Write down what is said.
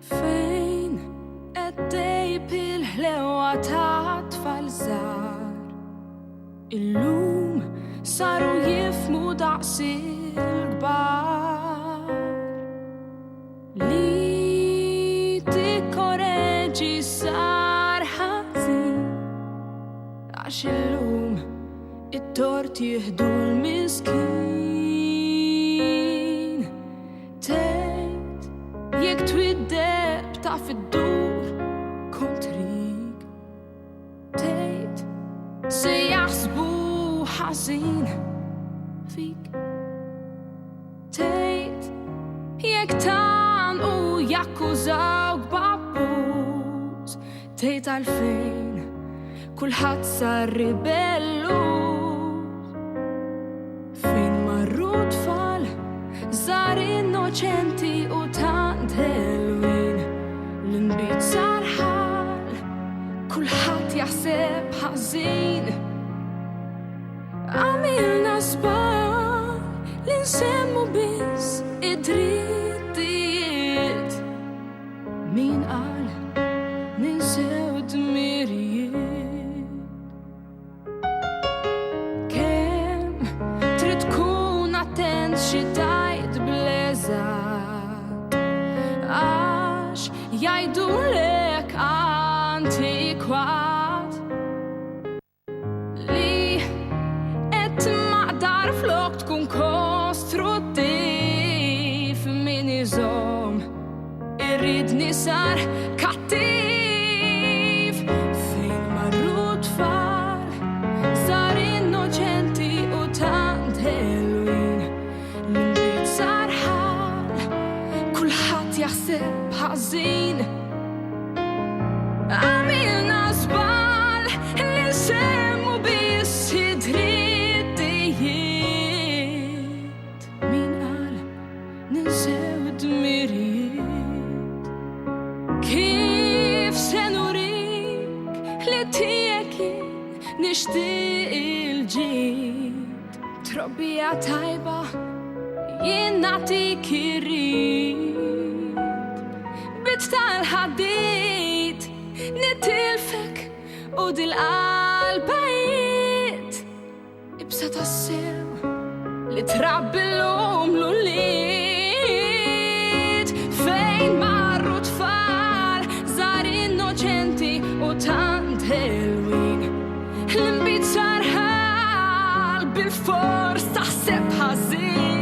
Fejn qeddej bil-ħlewa ta' tfal żgħar illum saru jifmu daqs il-kbar li tikkoreġi sar ħażin għax illum it-tort jieħdu l-miskin. Tgħid jekk twiddeb ta' fid-dur kontrik, tgħid se jaħsbu ħażin fik, tgħid jekk tagħmlu jakkużawk b'abbuż, tgħid għalfejn kulħadd sar ribelluż. Fejn marru tfal żgħar innoċenti u tant ħelwin l-inbiet sar ħal kulħadd jaħseb ħażin. Għamilna żball li nsemmu biss id-drittijiet. Min qal ninsew d-dmirijiet? Kemm trid tkun attent xi tgħid bl-eżatt għax jgħidulek antikwat li qed maqdar flok tkun kostruttiv. Min iżomm irridni sar kattiv. Fejn marru tfal sar innoċenti u tant ħelwin l-inbiet sar ħal kulħadd jaħseb ħażin. Għamilna żball li nsemmu biss id-drittijiet. Min qal ninsew d-dmirijiet? Kif se nurik li tiegħek jien nixtieq il-ġid? Trobbija tajba jien nagħtik irrid, bit tal-ħaddid nitilfek u dil-qalbajt ibsa tassew li trabbi l-lum l-uliet. Fejn marru tfal żgħar innoċenti u tant ħelwin l-inbiet sar ħal bil-fors taħseb ħażin.